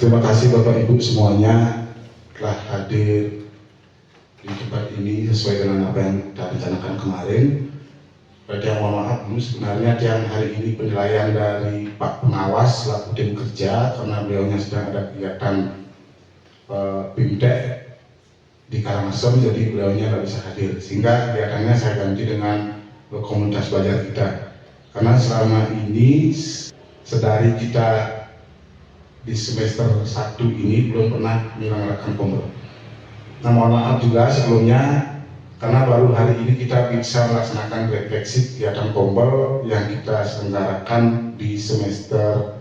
Terima kasih Bapak Ibu semuanya telah hadir di tempat ini sesuai dengan apa yang kita rencanakan kemarin. Yang mohon maaf dulu, sebenarnya yang hari ini penilaian dari Pak Pengawas selaku tim kerja karena beliaunya sedang ada kegiatan BIMDEK di Karangasem, jadi beliaunya tidak bisa hadir, sehingga kegiatannya saya ganti dengan komunitas belajar kita. Karena selama ini sedari kita di semester 1 ini belum pernah menyelenggarakan kompel. Nah, mohon maaf juga sebelumnya karena baru hari ini kita bisa melaksanakan refleksi kegiatan kompel yang kita selenggarakan di semester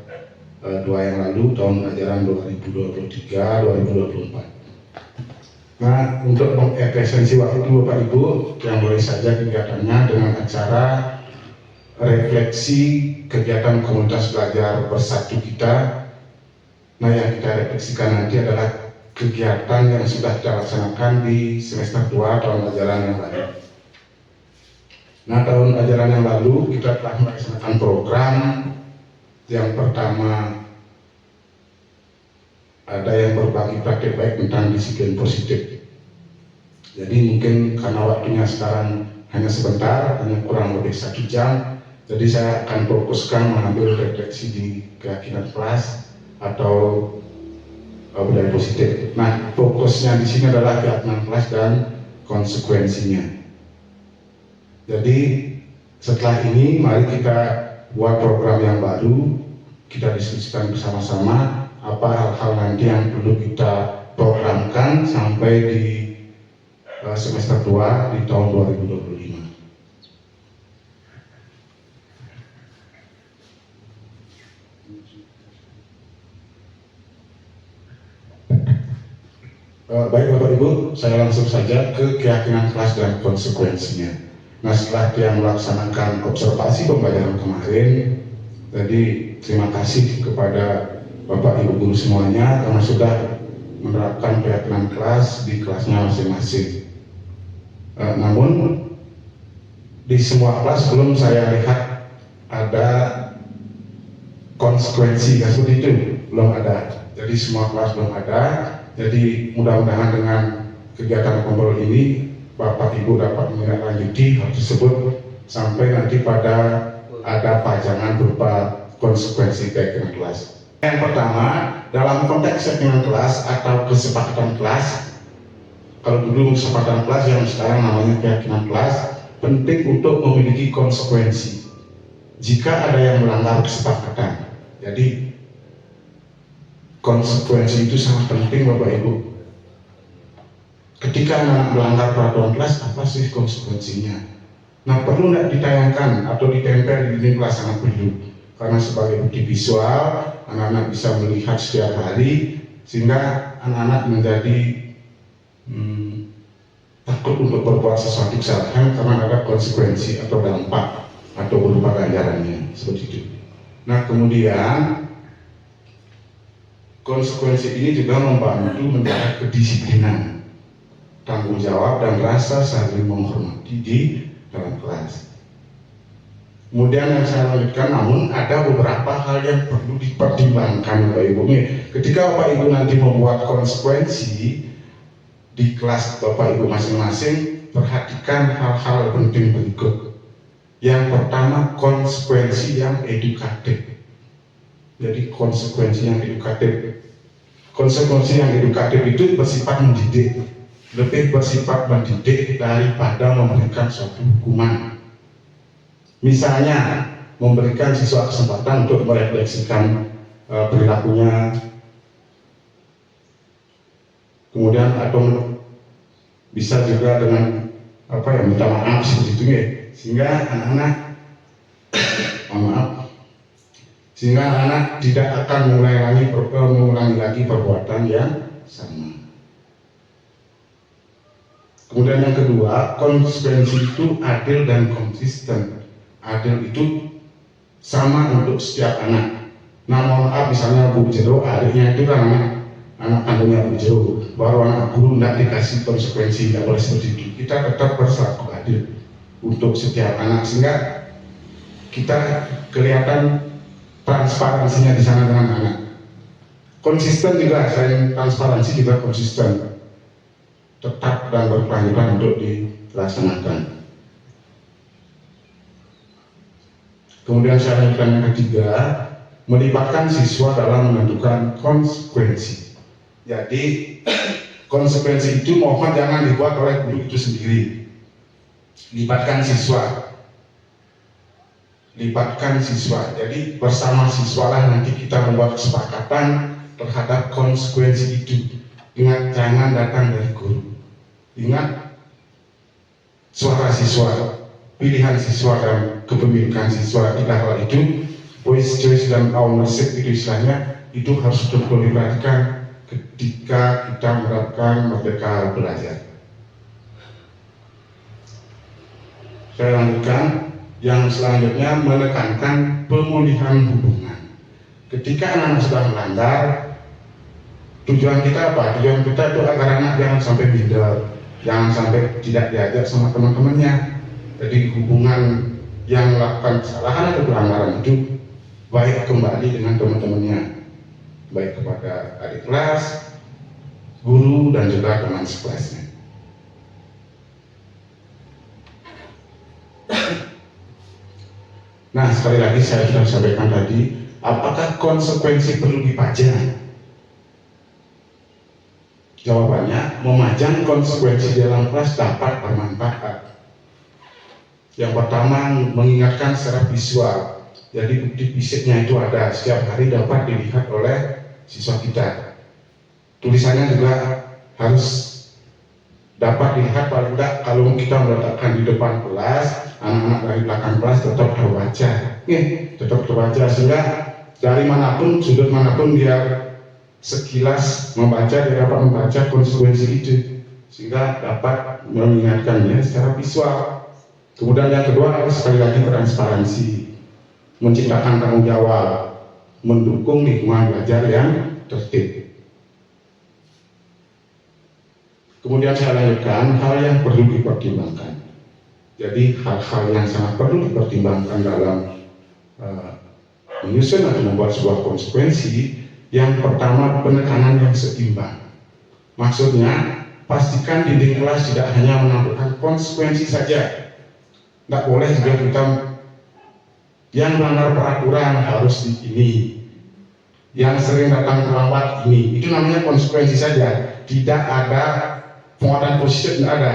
2 yang lalu, tahun ajaran 2023-2024. Nah, untuk mengefisiensi waktu itu Bapak Ibu, yang boleh saja kegiatannya dengan acara refleksi kegiatan komunitas belajar bersatu kita. Nah, yang kita refleksikan nanti adalah kegiatan yang sudah kita laksanakan di semester 2 tahun ajaran yang lalu. Nah, tahun ajaran yang lalu kita telah melaksanakan program yang pertama, ada yang berbagi praktek baik tentang disiplin positif. Jadi mungkin karena waktunya sekarang hanya sebentar, hanya kurang lebih 1 jam, jadi saya akan fokuskan mengambil refleksi di keyakinan kelas atau budaya positif. Nah, fokusnya di sini adalah keyakinan kelas dan konsekuensinya. Jadi setelah ini mari kita buat program yang baru, kita diskusikan bersama-sama apa hal-hal nanti yang perlu kita programkan sampai di semester 2 di tahun 2025. Baik Bapak Ibu, saya langsung saja ke keyakinan kelas dan konsekuensinya. Nah, setelah dia melaksanakan observasi pembelajaran kemarin, jadi terima kasih kepada Bapak Ibu guru semuanya karena sudah menerapkan keyakinan kelas di kelasnya masing-masing. Namun di semua kelas belum saya lihat ada konsekuensi, seperti itu belum ada. Jadi semua kelas belum ada. Jadi mudah-mudahan dengan kegiatan kompel ini Bapak Ibu dapat menindaklanjuti hal tersebut sampai nanti pada ada pajangan berupa konsekuensi keyakinan kelas. Yang pertama, dalam konteks keyakinan kelas atau kesepakatan kelas, kalau dulu kesepakatan kelas yang sekarang namanya keyakinan kelas, penting untuk memiliki konsekuensi jika ada yang melanggar kesepakatan. Jadi konsekuensi itu sangat penting Bapak Ibu. Ketika anak melanggar peraturan kelas, apa sih konsekuensinya? Nah, perlu tidak ditayangkan atau ditempel di dinding kelas, sangat perlu. Karena sebagai bukti visual, anak-anak bisa melihat setiap hari, sehingga anak-anak menjadi takut untuk berbuat sesuatu kesalahan karena ada konsekuensi atau dampak atau berupa ganjarannya, seperti itu. Nah, kemudian konsekuensi ini juga membantu menjaga kedisiplinan, tanggung jawab, dan rasa saling menghormati di dalam kelas. Kemudian yang saya lanjutkan, namun ada beberapa hal yang perlu dipertimbangkan Bapak Ibu. Ketika Bapak Ibu nanti membuat konsekuensi di kelas Bapak Ibu masing-masing, perhatikan hal-hal penting berikut. Yang pertama, konsekuensi yang edukatif. Jadi konsekuensi yang edukatif. Konsekuensi yang edukatif itu bersifat mendidik, lebih bersifat mendidik daripada memberikan suatu hukuman. Misalnya memberikan siswa kesempatan untuk merefleksikan perilakunya, kemudian atau bisa juga dengan minta maaf seperti itu ya, sehingga anak-anak sehingga anak tidak akan mengulangi lagi perbuatan yang sama. Kemudian yang kedua, konsekuensi itu adil dan konsisten. Adil itu sama untuk setiap anak. Nah, mohon maaf, misalnya Bu Jero, adiknya itu kan anak kandungnya Bu Jero, baru anak guru tidak dikasih konsekuensi, tidak boleh seperti itu. Kita tetap berlaku adil untuk setiap anak, sehingga kita kelihatan transparansinya di sana dengan anak. Konsisten juga, selain transparansi juga konsisten, tetap dan berkelanjutan untuk dilaksanakan. Kemudian saya lanjutkan yang ketiga, melibatkan siswa dalam menentukan konsekuensi. Jadi konsekuensi itu mohon jangan dibuat oleh guru itu sendiri. Libatkan siswa. Jadi bersama siswalah nanti kita membuat kesepakatan terhadap konsekuensi itu. Ingat, jangan datang dari guru. Ingat, suara siswa, pilihan siswa dan kepemilikan siswa di hal itu, voice, choice, dan ownership itu istilahnya, itu harus betul-betul diperhatikan ketika kita menerapkan merdeka belajar. Saya lanjutkan, yang selanjutnya menekankan pemulihan hubungan. Ketika anak sudah melanggar, tujuan kita apa? Tujuan kita itu agar anak jangan sampai minder, jangan sampai tidak diajak sama teman-temannya. Jadi hubungan yang melakukan kesalahan atau pelanggaran itu baik kembali dengan teman-temannya, baik kepada adik kelas, guru, dan juga teman sekelasnya. Nah, sekali lagi saya sudah sampaikan tadi, apakah konsekuensi perlu dipajang? Jawabannya, memajang konsekuensi dalam kelas dapat bermanfaat. Yang pertama, mengingatkan secara visual. Jadi bukti fisiknya itu ada, setiap hari dapat dilihat oleh siswa kita. Tulisannya juga harus dapat dilihat, paling tidak kalau kita meletakkan di depan kelas, anak-anak dari belakang kelas tetap terbaca. Tetap terbaca, sehingga dari manapun, sudut manapun dia sekilas membaca, dia dapat membaca konsekuensi itu, sehingga dapat mengingatkannya secara visual. Kemudian yang kedua, sekali lagi transparansi, menciptakan tanggung jawab, mendukung lingkungan belajar yang tertib. Kemudian saya lanjutkan hal yang perlu dipertimbangkan. Jadi hal-hal yang sangat perlu dipertimbangkan dalam menyusun atau membuat sebuah konsekuensi. Yang pertama, penekanan yang seimbang. Maksudnya, pastikan dinding kelas tidak hanya menampilkan konsekuensi saja. Tidak boleh juga kita yang melanggar peraturan harus di ini, yang sering datang terlambat ini, itu namanya konsekuensi saja. Tidak ada penguatan positif, tidak ada.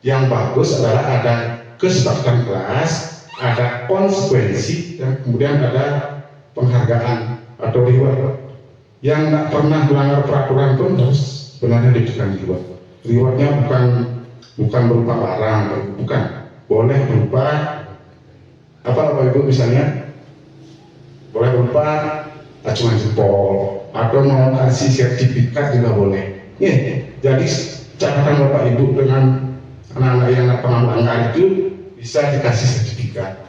Yang bagus adalah ada kesepakatan kelas, ada konsekuensi, dan kemudian ada penghargaan atau reward. Yang tidak pernah melanggar peraturan pun harus sebenarnya diberikan reward. Rewardnya bukan berupa barang, bukan. Boleh berupa apa Bapak Ibu misalnya, boleh berupa acungan jempol atau mau kasih sertifikat juga boleh. Jadi catatan Bapak Ibu dengan anak-anak yang pernah melanggar itu bisa dikasih sertifikat.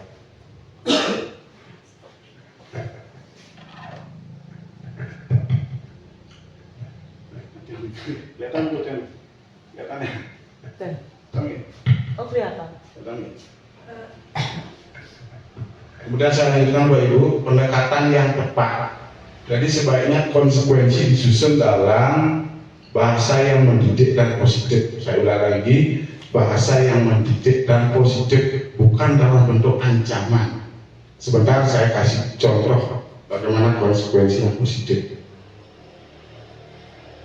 Kelihatan Bu, kelihatan ya? Oh, kelihatan. Kemudian saya lanjutkan Bapak Ibu, pendekatan yang tepat. Jadi sebaiknya konsekuensi disusun dalam bahasa yang mendidik dan positif. Saya ulang lagi, bahasa yang mendidik dan positif, bukan dalam bentuk ancaman. Sebentar saya kasih contoh bagaimana konsekuensi yang positif.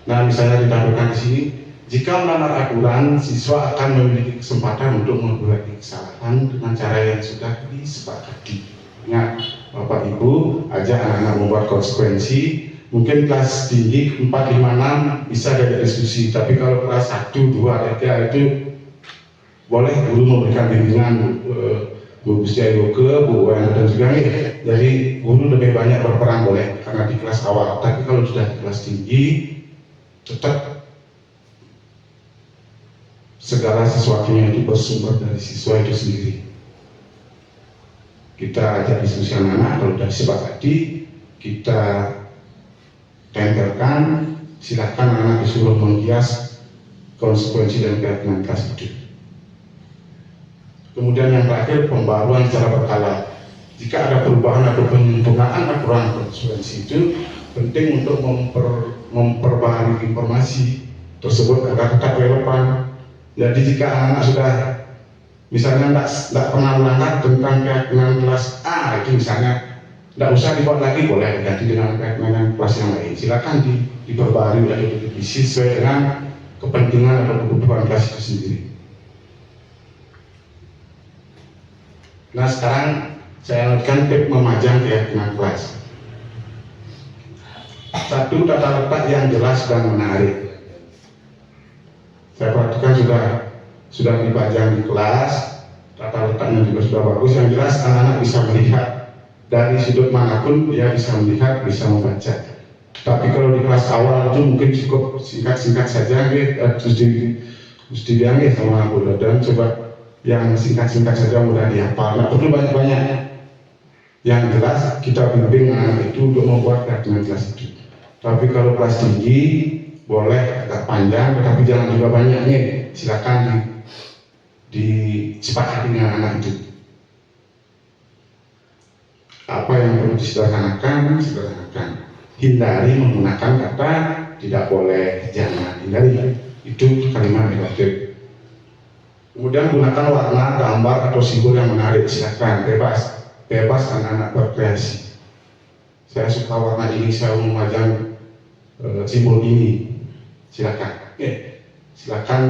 Nah, misalnya ditampilkan di sini, jika melanggar aturan, siswa akan memiliki kesempatan untuk memperbaiki kesalahan dengan cara yang sudah disepakati. Ingat, Bapak Ibu ajak anak-anak membuat konsekuensi. Mungkin kelas tinggi 4, 5, 6 bisa ada diskusi, tapi kalau kelas 1, 2, 3 itu boleh guru memberikan bimbingan, Bu Bustia Yoke, Bu Wayan dan sebagainya. Jadi guru lebih banyak berperan boleh karena di kelas awal. Tapi kalau sudah di kelas tinggi, tetap segala sesuatunya itu bersumber dari siswa itu sendiri. Kita ajak diskusi anak-anak, kalau sudah disepakati, kita tempelkan, silakan anak disuruh menghias konsekuensi dan keyakinan kelas itu. Kemudian yang terakhir, pembaruan secara berkala. Jika ada perubahan atau penyempurnaan aturan konsekuensi itu, penting untuk memperbarui informasi tersebut agar tetap relevan. Jadi jika anak sudah misalnya tidak pernah melanggar tentang keyakinan kelas A, itu misalnya tidak usah dibuat lagi, boleh ganti dengan keyakinan kelas yang lain. Silakan diperbarui atau direvisi sesuai dengan kepentingan atau kebutuhan kelas itu sendiri. Nah, sekarang saya lanjutkan tip memajang keyakinan kelas. Satu, tata letak yang jelas dan menarik. Saya perhatikan sudah dipajang di kelas, tata letaknya juga sudah bagus. Yang jelas anak-anak bisa melihat dari sudut manapun, dia bisa melihat, bisa membaca. Tapi kalau di kelas awal itu mungkin cukup singkat-singkat saja, terus diambil sama aku dan coba yang singkat-singkat saja mudah dihafal. Nggak perlu banyak-banyak. Yang jelas kita bimbing anak itu untuk membuat keyakinan kelas itu. Tapi kalau kelas tinggi boleh agak panjang, tetapi jangan juga banyak nih. Silakan disepakati dengan anak itu. Apa yang perlu disederhanakan, sederhanakan. Hindari menggunakan kata tidak boleh, jangan. Hindari, itu kalimat negatif. Kemudian gunakan warna, gambar atau simbol yang menarik. Silakan, bebas anak-anak berkreasi. Saya suka warna ini, saya mau memajang simbol ini. Silakan, silakan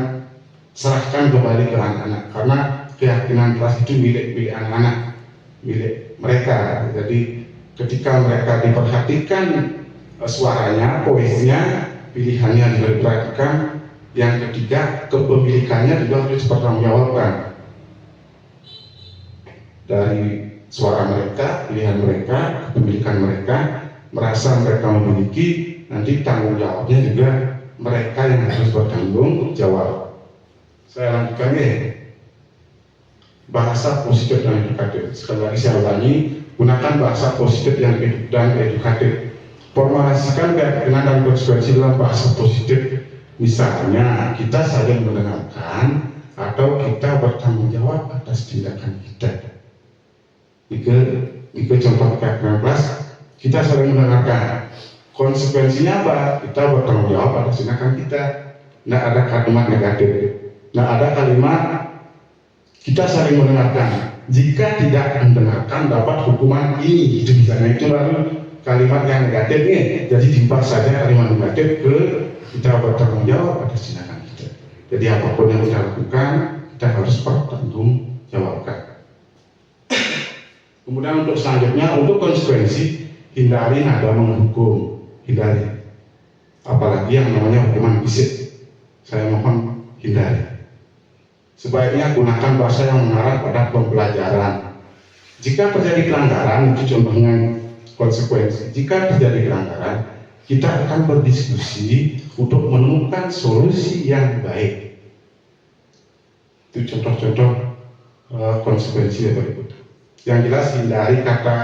serahkan kembali ke anak-anak, karena keyakinan kelas itu milik anak-anak, milik mereka. Jadi ketika mereka diperhatikan suaranya, poesinya, pilihannya juga diperhatikan. Yang ketiga, kepemilikannya juga harus dipertanggungjawabkan. Dari suara mereka, pilihan mereka, kepemilikan mereka, merasa mereka memiliki, nanti tanggung jawabnya juga mereka yang harus bertanggung jawab. Saya lanjutkan bahasa positif dan edukatif. Sekali lagi saya ulangi, gunakan bahasa positif dan edukatif. Formulasikan keyakinan dan konsekuensi dalam bahasa positif. Misalnya kita saling mendengarkan atau kita bertanggung jawab atas tindakan kita. Jika contoh keyakinan kelas, kita saling mendengarkan. Konsekuensinya apa? Kita bertanggung jawab atas tindakan kita. Tidak ada kalimat negatif. Tidak ada kalimat kita saling mendengarkan. Jika tidak mendengarkan dapat hukuman ini. Itu misalnya, itu baru kalimat yang negatif nih. Jadi diubah saja kalimat negatif ke kita bertanggung jawab atas tindakan kita. Jadi apapun yang kita lakukan, kita harus bertanggung jawabkan. Kemudian untuk selanjutnya, untuk konsekuensi, hindari nada menghukum. Hindari. Apalagi yang namanya hukuman fisik. Saya mohon hindari. Sebaiknya gunakan bahasa yang mengarah pada pembelajaran. Jika terjadi pelanggaran, itu contohnya konsekuensi. Jika terjadi pelanggaran, kita akan berdiskusi untuk menemukan solusi yang baik. Itu contoh-contoh konsekuensi yang berikut. Yang jelas hindari kata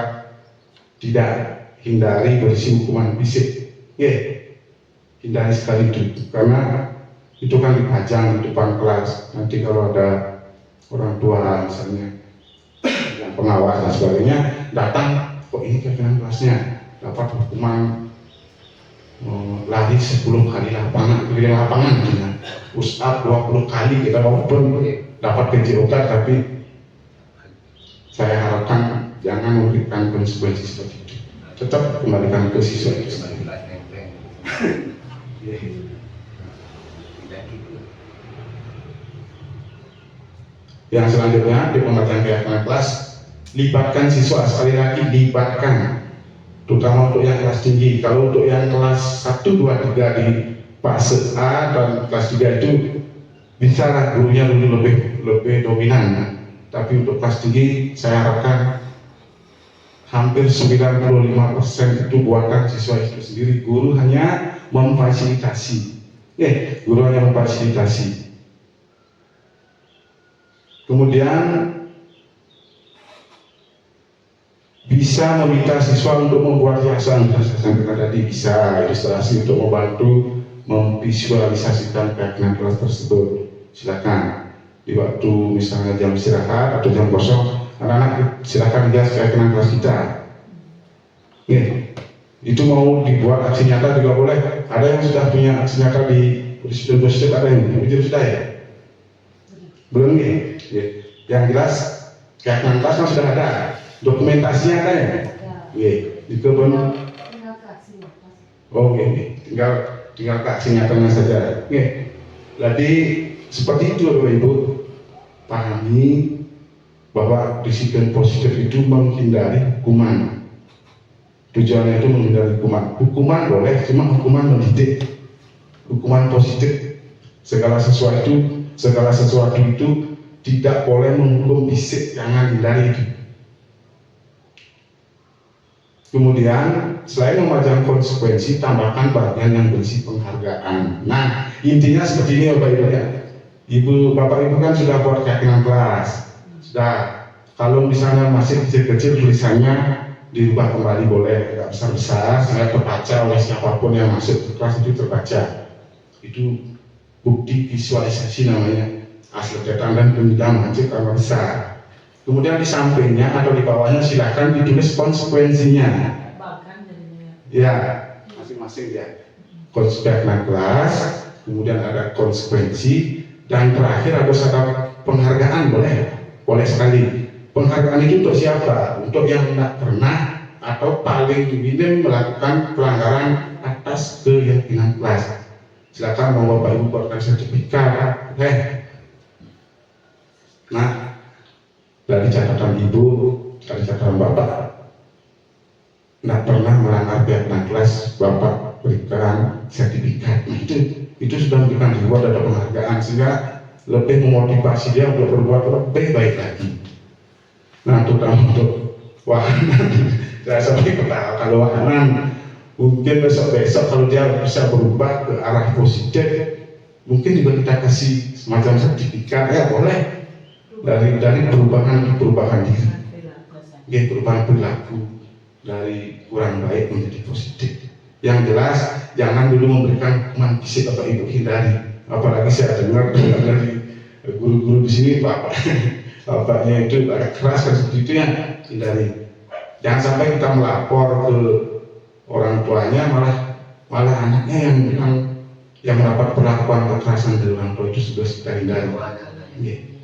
tidak, hindari berisi hukuman fisik. Hindari sekali itu, karena itu kan dipajang di depan kelas. Nanti kalau ada orang tua misalnya, yang pengawas dan sebagainya datang, kok ini keyakinan kelasnya, dapat hukuman lari 10 kali lapangan, keliling lapangan, push up 20 kali, kita walaupun dapat PJOK, tapi saya harapkan jangan memberikan konsekuensi seperti itu. Tetap kembalikan ke siswa itu. Yang selanjutnya di pembacaan keyakinan kelas, libatkan siswa. Sekali lagi libatkan, terutama untuk yang kelas tinggi. Kalau untuk yang kelas 1, 2, 3 di fase A dan kelas 3 itu bisa lah gurunya dulu lebih dominan. Tapi untuk kelas tinggi saya harapkan hampir 95% itu buatan siswa itu sendiri. Guru hanya memfasilitasi. Guru hanya memfasilitasi. Kemudian bisa meminta siswa untuk membuat hiasan tadi, bisa ilustrasi untuk membantu memvisualisasikan keyakinan kelas tersebut. Silakan di waktu misalnya jam istirahat atau jam kosong, anak-anak silakan hias keyakinan kelas kita. Itu mau dibuat aksi nyata juga boleh. Ada yang sudah punya aksi nyata di presiden ada yang itu sudah ya? Belum ya? Yang jelas keyakinan kelas kan sudah ada, dokumentasinya ada ya? Iya, itu pun. Oh, tinggal ke aksi nyatanya saja. Jadi seperti itu Bapak Ibu, pahami bahwa disiplin positif itu menghindari hukuman. Tujuannya itu menghindari hukuman. Hukuman boleh, cuma hukuman mendidik. Hukuman positif. Segala sesuatu itu tidak boleh menghukum fisik, jangan hindari itu. Kemudian selain memajang konsekuensi, tambahkan bagian yang berisi penghargaan. Nah, intinya seperti ini Bapak Ibu ya. Bapak Ibu kan sudah buat keyakinan kelas. Sudah. Kalau misalnya masih kecil-kecil tulisannya dirubah kembali boleh, tidak besar-besar sehingga terbaca oleh siapapun yang masuk ke kelas itu terbaca. Itu bukti visualisasi namanya. Asli datang dan kemudian masuk kalau besar. Kemudian di sampingnya atau di bawahnya silahkan ditulis konsekuensinya. Ya, masing-masing ya. Konsekuensi kelas, kemudian ada konsekuensi, dan terakhir ada syarat penghargaan boleh sekali. Penghargaan itu untuk siapa? Untuk yang tidak pernah atau paling minim melakukan pelanggaran atas keyakinan kelas. Silakan mau Bapak Ibu buatkan sertifikat. Nah, dari catatan Ibu, dari catatan Bapak, tidak pernah melanggar keyakinan kelas, Bapak berikan sertifikat. Nah, itu sudah memberikan reward, ada penghargaan sehingga lebih memotivasi dia untuk berbuat lebih baik lagi. Nah, terutama untuk wahana, saya sampai ketawa kalau wahana mungkin besok kalau dia bisa berubah ke arah positif, mungkin juga kita kasih semacam sertifikat ya boleh dari perubahan diri, perubahan perilaku dari kurang baik menjadi positif. Yang jelas jangan dulu memberikan hukuman fisik Bapak Ibu, hindari. Apalagi saya dengar dari guru-guru di sini bapaknya itu agak keras kan seperti itu ya, hindari. Jangan sampai kita melapor ke orang tuanya malah anaknya yang mendapat perlakuan kekerasan dari orang tua, itu sudah kita hindari.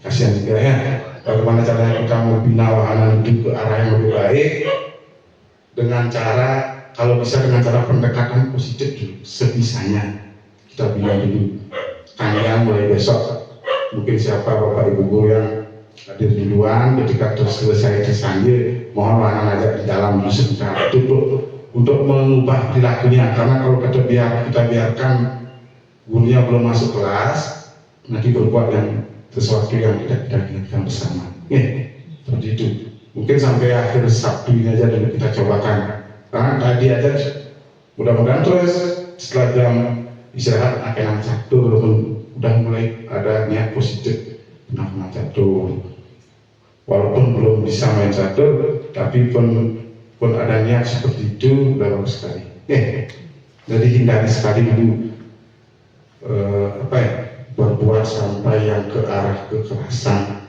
Kasihan juga ya. Bagaimana caranya kita membina wahana itu ke arah yang lebih baik dengan cara, kalau bisa dengan cara pendekatan positif dulu, sebisanya kita bina dulu. Tanya mulai besok, mungkin siapa Bapak Ibu guru yang hadir duluan, ketika selesai disanjir, mohon wahana ajak di dalam dulu sebentar untuk mengubah perilakunya. Karena kalau kita biarkan gurunya belum masuk kelas, nanti berbuat sesuatu yang tidak kita inginkan bersama. Seperti itu. Mungkin sampai akhir Sabtu ini aja dulu kita cobakan. Karena tadi aja mudah-mudahan terus setelah jam istirahat akan Sabtu udah mulai ada niat positif main catur. Walaupun belum bisa main catur, tapi pun ada niat seperti itu, udah bagus sekali. Jadi hindari sekali dulu berbuat sampai yang ke arah kekerasan.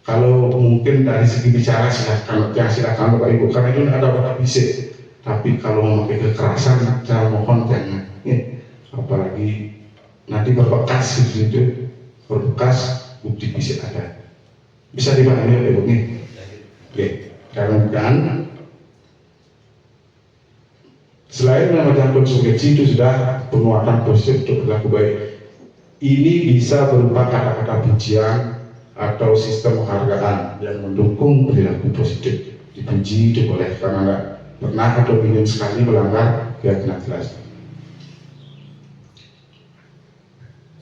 Kalau mungkin dari segi bicara silakan Bapak Ibu, karena itu ada batas fisik. Tapi kalau memakai kekerasan, saya mohon jangan. Apalagi nanti berbekas gitu, berbekas bukti fisik ada. Bisa dipahami Bapak Ibu nih. Karena selain mengamalkan konsekuensi itu sudah penguatan positif untuk berlaku baik. Ini bisa berupa kata-kata pujian atau sistem penghargaan yang mendukung perilaku positif. Dipuji itu boleh karena tidak pernah atau minim sekali melanggar keyakinan kelas.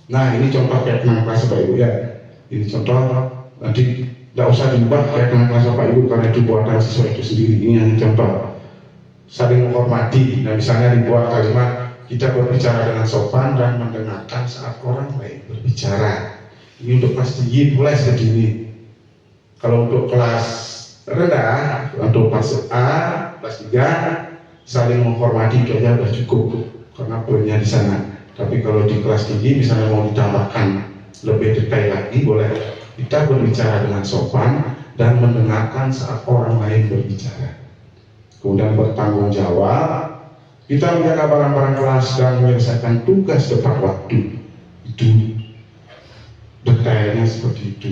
Nah, ini contoh keyakinan kelas Bapak Ibu ya. Ini contoh, nanti tidak usah diubah keyakinan kelas Bapak Ibu karena itu buatan siswa itu sendiri. Ini hanya contoh saling menghormati. Nah, misalnya dibuat kalimat kita berbicara dengan sopan dan mendengarkan saat orang lain berbicara. Ini untuk kelas tinggi mulai segini. Kalau untuk kelas rendah, untuk kelas A, kelas 3, saling menghormati itu aja sudah cukup karena poinnya di sana. Tapi kalau di kelas tinggi misalnya mau ditambahkan lebih detail lagi, boleh kita berbicara dengan sopan dan mendengarkan saat orang lain berbicara. Kemudian bertanggung jawab Kita menjaga barang-barang kelas dan menyelesaikan tugas tepat waktu. Itu detailnya seperti itu.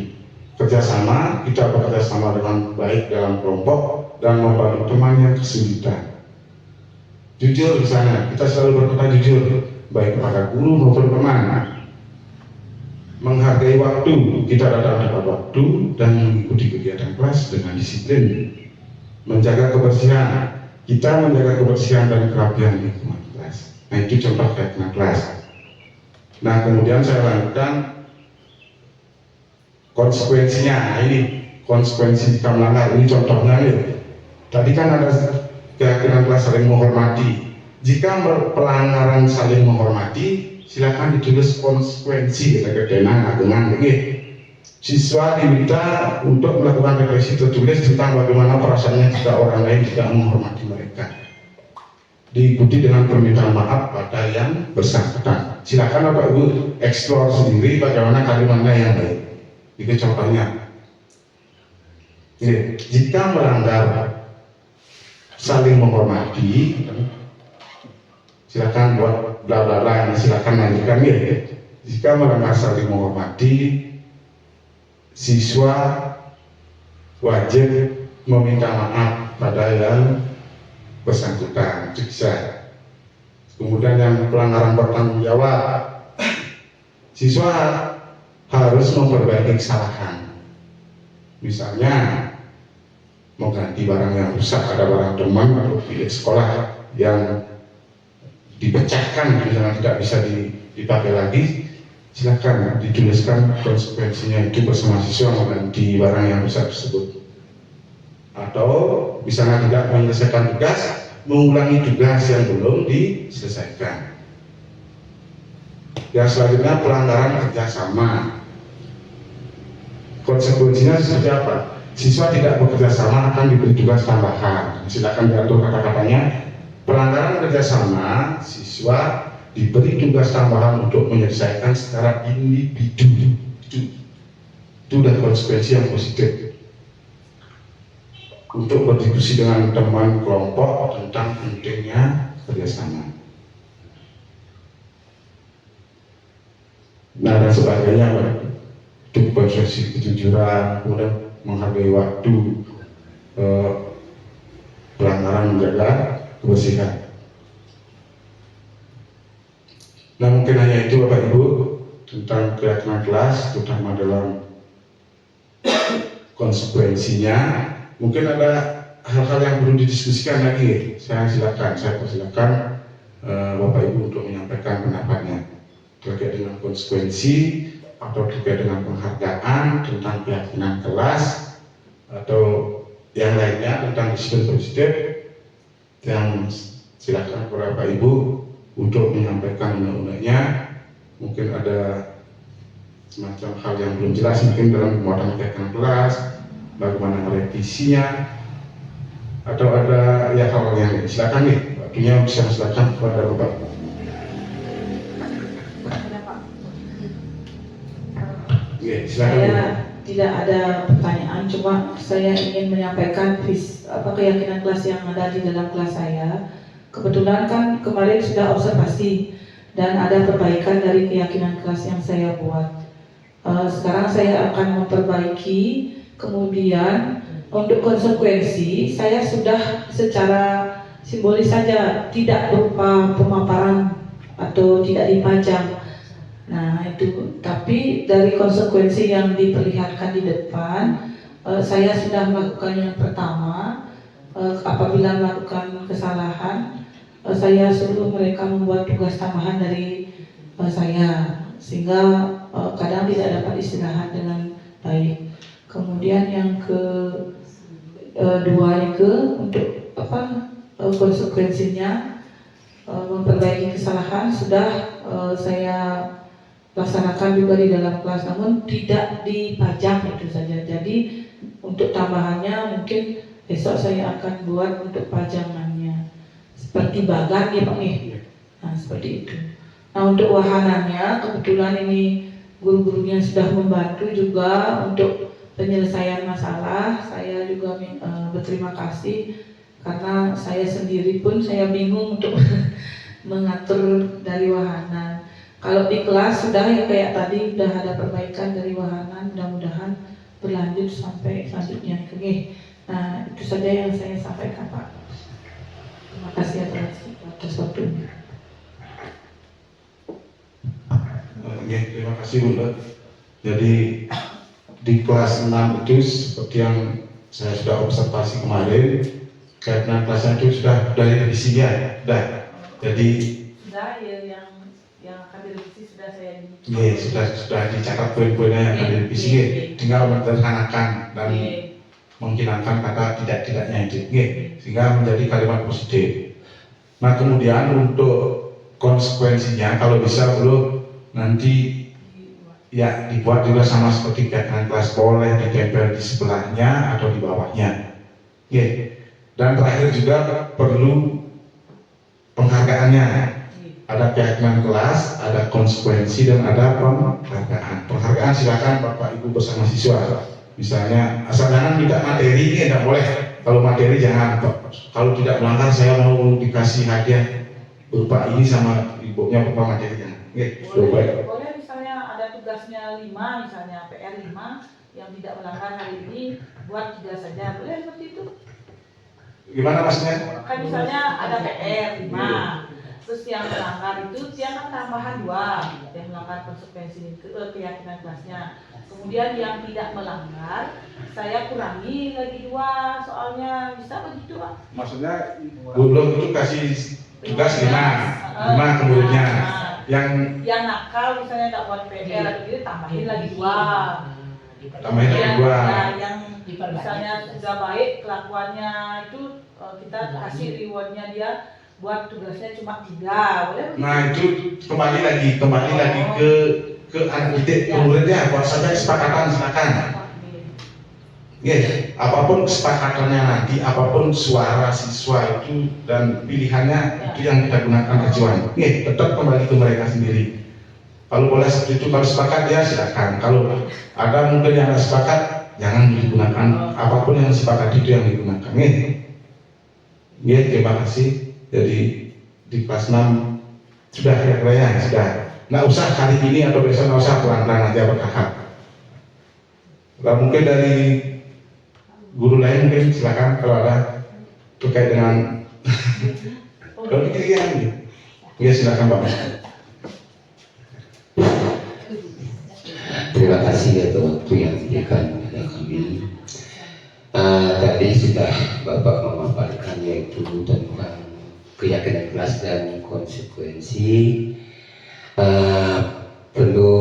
Kerjasama, kita bekerja sama dengan baik dalam kelompok dan membantu teman yang kesulitan. Jujur di sana, kita selalu berkata jujur, baik kepada guru maupun teman. Menghargai waktu, kita datang tepat waktu dan mengikuti kegiatan kelas dengan disiplin. Menjaga kebersihan, kita menjaga kebersihan dan kerapian lingkungan kelas. Nah, itu contoh kegiatan kelas. Nah, kemudian saya lanjutkan konsekuensinya. Nah, ini konsekuensi jika melanggar. Ini contohnya nih. Tadi kan ada keyakinan kelas saling menghormati. Jika pelanggaran saling menghormati, silakan ditulis konsekuensi dengan agengan begini. Siswa diminta untuk melakukan refleksi tertulis tentang bagaimana perasaannya jika orang lain tidak menghormati mereka. Diikuti dengan permintaan maaf pada yang bersangkutan. Silakan Bapak Ibu eksplor sendiri bagaimana kalimatnya yang baik. Itu contohnya. Jika melanggar saling menghormati, silakan buat bla bla bla, silakan lanjutkan ya. Jika melanggar saling menghormati, siswa wajib meminta maaf pada yang bersangkutan. Kemudian yang pelanggaran bertanggung jawab, siswa harus memperbaiki kesalahan. Misalnya mengganti barang yang rusak, ada barang teman atau milik sekolah yang dipecahkan, misalnya tidak bisa dipakai lagi, silakan dituliskan konsekuensinya itu bersama siswa mengganti barang yang rusak tersebut. Atau misalnya tidak menyelesaikan tugas, mengulangi tugas yang belum diselesaikan. Yang selanjutnya pelanggaran kerjasama. Konsekuensinya seperti apa? Siswa tidak bekerja sama akan diberi tugas tambahan. Silakan diatur kata-katanya. Pelanggaran kerjasama, siswa diberi tugas tambahan untuk menyelesaikan secara individu. Itu udah konsekuensi yang positif. Untuk berdiskusi dengan teman kelompok tentang pentingnya kerjasama. Nah, dan sebagainya, itu konsekuensi kejujuran, kemudian menghargai waktu, pelanggaran menjaga kebersihan. Nah, mungkin hanya itu Bapak Ibu tentang keyakinan kelas, terutama dalam konsekuensinya. Mungkin ada hal-hal yang perlu didiskusikan lagi. Saya persilakan Bapak Ibu untuk menyampaikan pendapatnya terkait dengan konsekuensi atau terkait dengan penghargaan tentang keyakinan kelas atau yang lainnya tentang disiplin positif. Yang silakan kepada Bapak Ibu untuk menyampaikan undang-undangnya. Mungkin ada semacam hal yang belum jelas mungkin dalam pembuatan keyakinan kelas, bagaimana merevisinya, atau ada ya hal yang lain. Silakan nih, waktunya bisa silakan kepada Bapak. Ya, silakan. Saya tidak ada pertanyaan, cuma saya ingin menyampaikan keyakinan kelas yang ada di dalam kelas saya. Kebetulan kan kemarin sudah observasi dan ada perbaikan dari keyakinan kelas yang saya buat. Sekarang saya akan memperbaiki. Kemudian untuk konsekuensi saya sudah secara simbolis saja, tidak berupa pemaparan atau tidak dipajang. Nah itu, tapi dari konsekuensi yang diperlihatkan di depan, saya sudah melakukan yang pertama. Apabila melakukan kesalahan, saya suruh mereka membuat tugas tambahan dari saya, sehingga kadang tidak dapat istirahat dengan baik. Kemudian yang kedua untuk konsekuensinya, memperbaiki kesalahan sudah saya laksanakan juga di dalam kelas, namun tidak dipajang itu saja. Jadi untuk tambahannya mungkin besok saya akan buat untuk pajangannya seperti bagan ya Pak nih. Nah seperti itu. Nah untuk wahananya kebetulan ini guru-gurunya sudah membantu juga untuk penyelesaian masalah. Saya juga berterima kasih karena saya sendiri pun saya bingung untuk mengatur dari wahana. Kalau di kelas sudah ya kayak tadi udah ada perbaikan dari wahana, mudah-mudahan berlanjut sampai selanjutnya. Oke. Nah, itu saja yang saya sampaikan, Pak. Terima kasih atas waktunya. Ya, terima kasih Bunda. Jadi di kelas 6 itu seperti yang saya sudah observasi kemarin, karena kelasnya itu sudah dari revisi ya, sudah. Jadi Sudah ya, yang akan direvisi sudah saya ya, sudah dicatat poin-poinnya yang akan direvisi, ya. Tinggal menyederhanakan dan menghilangkan kata tidak-tidaknya itu, ya. Sehingga menjadi kalimat positif. Nah, kemudian untuk konsekuensinya kalau bisa belum nanti ya dibuat juga sama seperti kegiatan kelas, boleh ditempel di sebelahnya atau di bawahnya. Yeah. Dan terakhir juga perlu penghargaannya. Ada keyakinan kelas, ada konsekuensi, dan ada penghargaan. Penghargaan silakan Bapak Ibu bersama siswa. Misalnya asal jangan tidak materi, ini tidak boleh. Kalau materi jangan. Kalau tidak melanggar saya mau dikasih hadiah berupa ini sama ibunya berupa materinya. Okay. Boleh misalnya ada tugasnya 5, misalnya PR 5 yang tidak melanggar hari ini buat 3 saja, boleh seperti itu? Gimana maksudnya? Kan misalnya ada PR 5, terus yang melanggar itu dia kan tambahan 2, yang melanggar konsekuensi keyakinan kelasnya. Kemudian yang tidak melanggar saya kurangi lagi 2 soalnya, bisa begitu Pak? Maksudnya belum itu kasih tugas 5 kemudiannya yang nakal misalnya tidak buat PR atau gitu tambahin lagi 2. Tambahin lagi 2. Yang misalnya sudah baik kelakuannya itu kita kasih rewardnya dia buat tugasnya cuma 3, boleh begitu? Nah itu kembali lagi ke anak didik, ke muridnya, buat saja kesepakatan silakan. Yeah. Apapun kesepakatannya nanti, apapun suara siswa itu dan pilihannya itu yang kita gunakan acuan. Tetap kembali ke mereka sendiri. Kalau boleh seperti itu, kalau sepakat ya silakan. Kalau ada mungkin yang tidak sepakat, jangan digunakan. Apapun yang sepakat itu yang digunakan. Terima kasih. Jadi di kelas 6 sudah ya, sudah. Nggak usah hari ini atau besok, nggak usah, pelan-pelan aja bertahap. Nah, mungkin dari guru lain mungkin silakan kalau ada terkait dengan kalau pikiran ya silakan Pak. Terima kasih atas waktu yang diberikan kepada kami. Tadi sudah Bapak memaparkan yaitu tentang keyakinan kelas dan konsekuensi. Perlu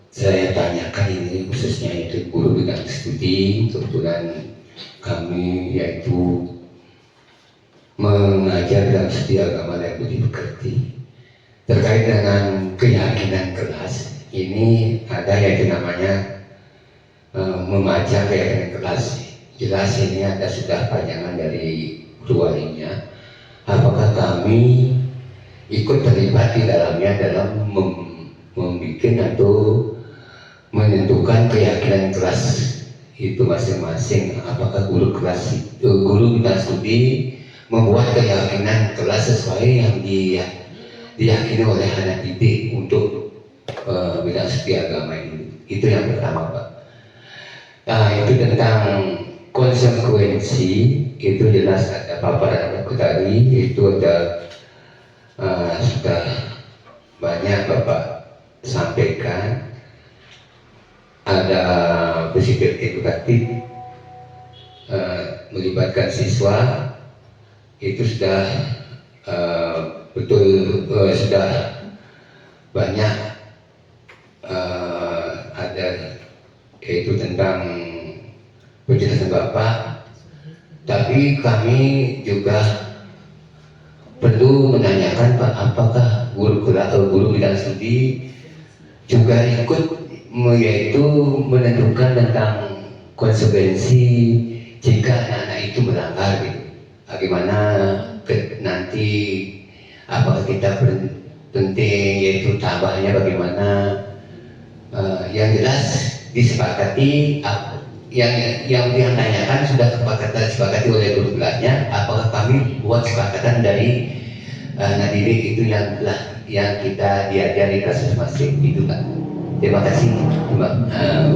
saya tanyakan ini khususnya itu guru bidang studi. Kebetulan kami yaitu mengajar dalam studi agama dan budi pekerti. Terkait dengan keyakinan kelas ini ada yaitu namanya membaca keyakinan kelas. Jelas ini ada sudah panjangan dari guru walinya. Apakah kami ikut terlibat di dalamnya dalam membuat atau menentukan keyakinan kelas itu masing-masing? Apakah guru kelas itu, guru bidang studi membuat keyakinan kelas sesuai yang diyakini oleh anak didik untuk bidang studi agama ini? Itu yang pertama Pak. Nah, itu tentang konsekuensi itu jelas ada paparan aku tadi, itu ada sudah banyak Bapak sampaikan. Ada berpikir edukatif melibatkan siswa itu sudah betul, sudah banyak ada yaitu tentang penjelasan Bapak. Tapi kami juga perlu menanyakan Pak, apakah guru bidang studi juga ikut yaitu menentukan tentang konsekuensi jika anak-anak itu melanggar gitu. Bagaimana nanti, apakah kita penting yaitu tambahnya bagaimana? Yang jelas disepakati yang ditanyakan sudah disepakati oleh guru kelasnya, apakah kami buat kesepakatan dari anak didik itu yang kita diajari kasus masing itu Pak. Terima kasih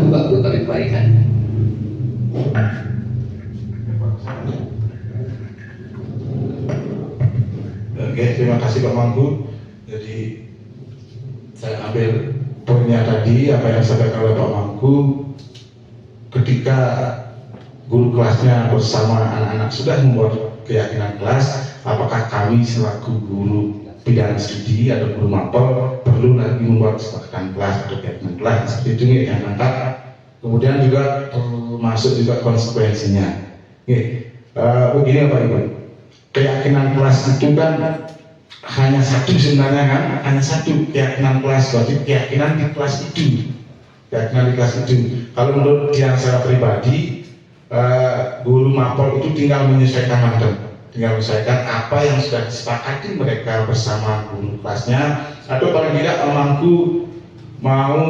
waktu kami kembalikan. Oke, terima kasih Pak Mangku. Jadi saya ambil poinnya tadi apa yang disampaikan oleh Pak Mangku. Ketika guru kelasnya bersama anak-anak sudah membuat keyakinan kelas, apakah kami selaku guru bidang studi atau guru mapel perlu lagi membuat kesepakatan kelas atau keyakinan kelas seperti itu nih yang angkat. Kemudian juga termasuk juga konsekuensinya. Begini Pak Ibu, keyakinan kelas itu kan hanya satu sebenarnya kan, hanya satu keyakinan kelas, berarti keyakinan di kelas itu. Keyakinan di kelas itu. Kalau menurut yang saya pribadi, guru mapel itu tinggal menyesuaikan tinggal menyesuaikan apa yang sudah disepakati mereka bersama guru kelasnya, atau paling tidak mampu mau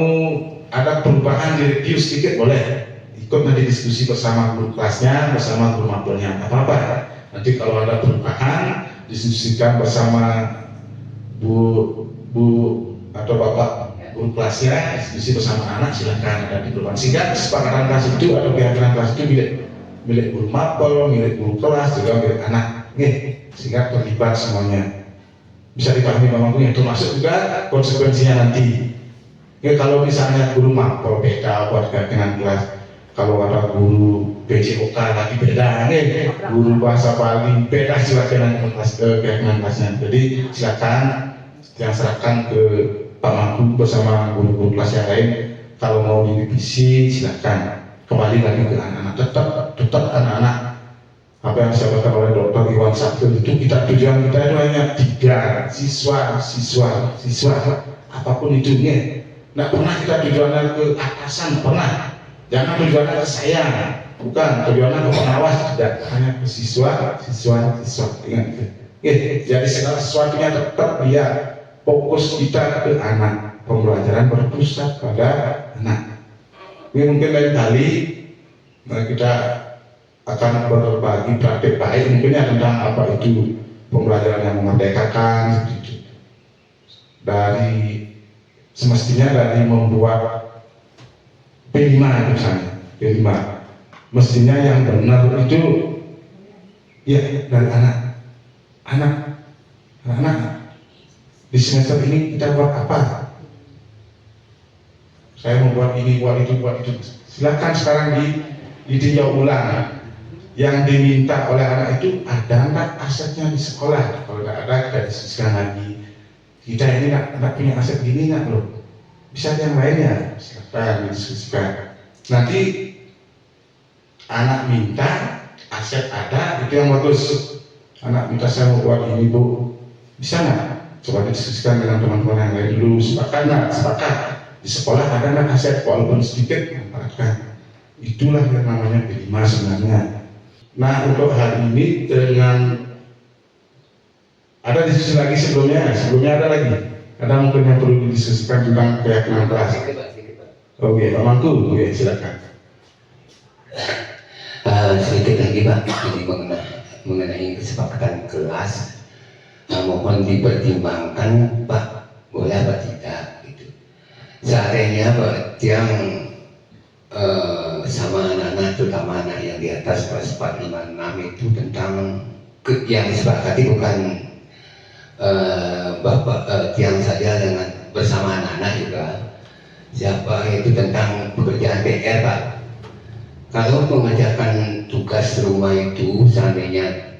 ada perubahan direview sedikit boleh ikut nanti diskusi bersama guru kelasnya, bersama guru mapelnya, apa-apa. Nanti kalau ada perubahan diskusikan bersama bu atau bapak guru kelasnya, diskusi bersama anak, silakan ada di perubahan. Sehingga kesepakatan kelas itu atau keyakinan kelas itu milik guru mapel, milik guru kelas, juga milik anak. Sehingga terlibat semuanya. Bisa dipahami Pak Mangku, yang termasuk juga konsekuensinya nanti. Kalau misalnya guru mapel beda buat keyakinan kelas, kalau ada guru BCOK lagi beda, guru bahasa Bali beda sila keyakinan kelasnya. Jadi silakan yang serahkan ke Pak Mangku bersama guru-guru kelas yang lain. Kalau mau direvisi silakan kembali lagi ke anak-anak. Tetap anak-anak apa yang disampaikan oleh Dr. Iwan Sabtu itu tujuan kita itu hanya 3 siswa apapun itu nggak pernah kita tujuannya ke atasan, pernah. Jangan tujuannya ke saya, bukan tujuannya ke pengawas, tidak, hanya ke siswa. Ingat. Jadi segala sesuatunya tetap dia fokus kita ke anak, pembelajaran berpusat pada anak. Ini mungkin lain kali kita akan berbagi praktik baik mungkinnya tentang apa itu pembelajaran yang memerdekakan seperti itu. Semestinya dari membuat P5 misalnya, P5 mestinya yang benar itu ya dari anak di semester ini kita buat apa? Saya membuat ini, buat itu. Silakan sekarang ditinjau ulang. Yang diminta oleh anak itu ada nggak asetnya di sekolah? Kalau nggak ada, kita diskusikan lagi. Kita ini nggak punya aset gini nggak loh? Bisa yang lainnya, silakan didiskusikan. Nanti anak minta aset ada, itu yang bagus. Anak minta saya mau buat ini Bu, bisa nggak? Coba didiskusikan dengan teman-teman yang lain dulu. Sepakat nggak? Sepakat. Di sekolah ada nggak aset walaupun sedikit? Manfaatkan. Itulah yang namanya P5 sebenarnya. Nah untuk hal ini dengan ada diskusi lagi sebelumnya ada lagi. Ada mungkin yang perlu didiskusikan tentang keyakinan kelas. Oke, Pak Mangku, silakan. Sedikit lagi Pak, ini mengenai kesepakatan kelas. Mohon dipertimbangkan Pak, boleh apa tidak gitu. Seandainya Pak yang sama anak-anak, terutama anak yang di atas kelas 4, 5, 6 itu tentang yang disepakati bukan Bapak yang saja dengan bersama anak-anak juga. Siapa itu tentang pekerjaan PR Pak. Kalau mengerjakan tugas rumah itu seandainya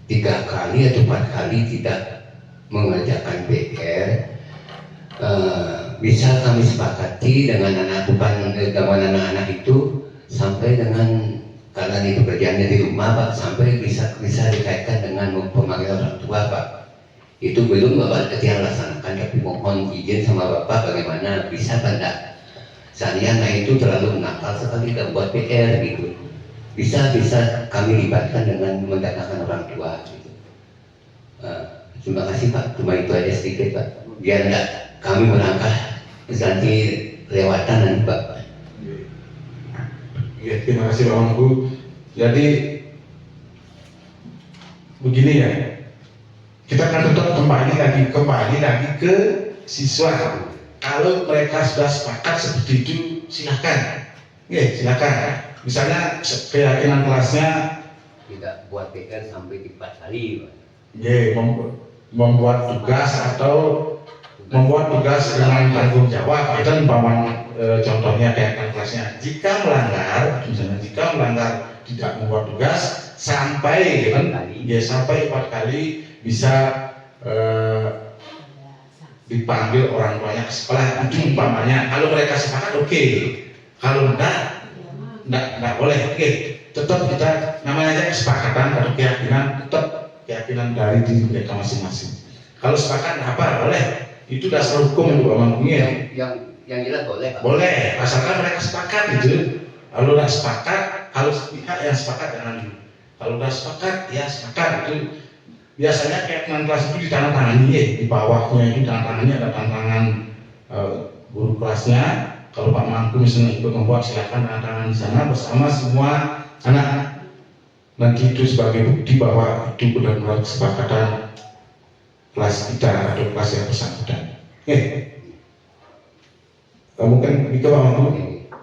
3 kali atau 4 kali tidak mengerjakan PR, bisa kami sepakati dengan anak-anak itu sampai dengan, karena ini pekerjaannya di rumah Pak, sampai bisa dikaitkan dengan pemanggilan orang tua Pak. Itu belum Bapak yang laksanakan, tapi mohon izin sama Bapak bagaimana bisa pada seandainya anak itu terlalu nakal sekali tidak buat PR gitu, bisa kami libatkan dengan mendatangkan orang tua gitu. Terima kasih Pak, cuma itu aja sedikit Pak, biar enggak kami melangkah nanti kelewatan nanti Pak. Ya, terima kasih Pak Mangku. Jadi begini ya, kita akan tetap kembali lagi ke siswa. Kalau mereka sudah sepakat seperti itu, silakan. Ya, silakan. Misalnya keyakinan kelasnya Tidak buat PR sampai 4 kali, Pak. ya, membuat tugas atau membuat tugas dengan tanggung jawab. Itu umpama contohnya keyakinan kelasnya. Jika melanggar, misalnya jika melanggar tidak membuat tugas sampai kan, ya sampai 4 kali bisa dipanggil orang tuanya ke sekolah. Itu umpamanya. Kalau mereka sepakat oke. Kalau enggak boleh. Oke. Tetap kita namanya aja kesepakatan atau keyakinan, tetap keyakinan dari diri mereka masing-masing. Kalau sepakat apa boleh. Itu dasar hukum untuk ngomongnya. Yang jelas boleh, Pak. Boleh, asalkan mereka sepakat itu. Kalau udah sepakat, harus pihak yang sepakat jangan dulu. Kalau udah sepakat, ya sepakat itu. Biasanya keyakinan kelas itu ditandatangani ya, di bawahnya itu ditandatangani ada tantangan guru kelasnya. Kalau Pak Mangku misalnya ikut membuat, silakan tantangan di sana bersama semua anak. Nanti itu sebagai bukti bahwa itu benar-benar kesepakatan kelas kita atau kelas yang bersangkutan. Mungkin itu Pak Mangku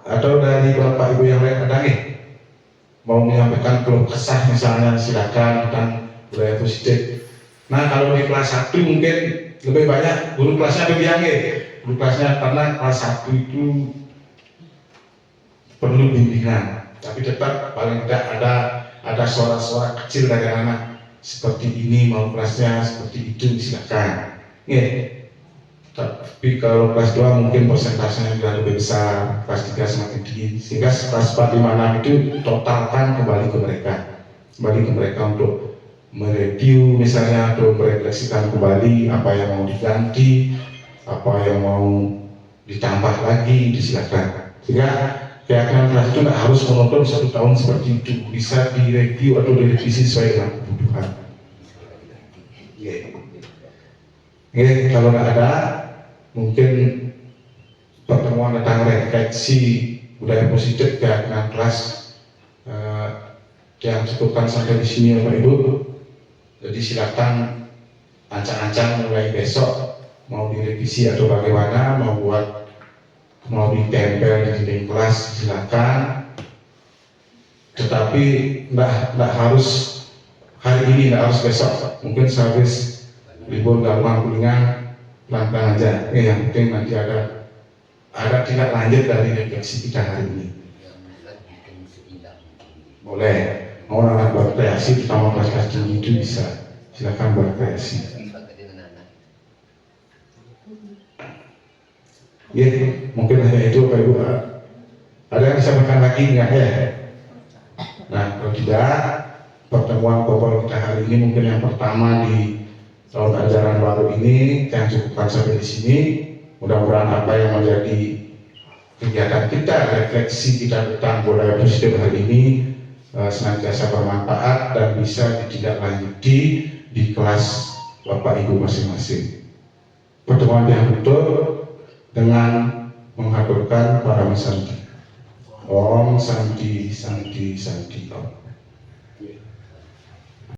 atau dari Bapak Ibu yang lain ada mau menyampaikan keluh kesah misalnya, silakan tentang budaya positif. Nah kalau di kelas 1 mungkin lebih banyak guru kelasnya berbiang guru kelasnya, karena kelas 1 itu perlu bimbingan, tapi tetap paling tidak ada suara-suara kecil dari anak seperti ini, mau kelasnya seperti itu, silakan. Tapi kalau kelas 2 mungkin persentasenya juga lebih besar, kelas 3 semakin tinggi, sehingga kelas 4, 5, 6 itu totalkan kembali ke mereka untuk mereview misalnya atau merefleksikan kembali apa yang mau diganti, apa yang mau ditambah lagi, disilakan. Sehingga keyakinan kelas itu tidak harus menonton 1 tahun seperti itu, bisa direview atau direvisi sesuai dengan kebutuhan. Kalau nggak ada, mungkin pertemuan tentang refleksi budaya positif keyakinan kelas yang cukupkan sampai di sini Bapak Ibu. Jadi silakan ancang-ancang mulai besok mau direvisi atau bagaimana, mau ditempel di dinding kelas, silakan. Tetapi nggak harus hari ini, nggak harus besok. Mungkin sehabis libur gabungan kuningan pelan-pelan aja. Yang penting nanti ada tindak lanjut dari refleksi kita hari ini. Boleh. Mau anak berkreasi, terutama kelas tinggi itu bisa, silakan berkreasi. Ya, mungkin hanya itu Bapak Ibu. Ada yang disampaikan lagi nggak ya? Nah, kalau tidak, pertemuan global kita hari ini mungkin yang pertama di tahun ajaran baru ini, yang cukupkan sampai di sini. Mudah-mudahan apa yang menjadi kegiatan kita, refleksi kita tentang budaya positif hari ini senantiasa bermanfaat dan bisa ditindaklanjuti di kelas Bapak Ibu masing-masing. Pertemuan yang betul dengan menghaturkan para Santi. Om Santi Santi Santi Om.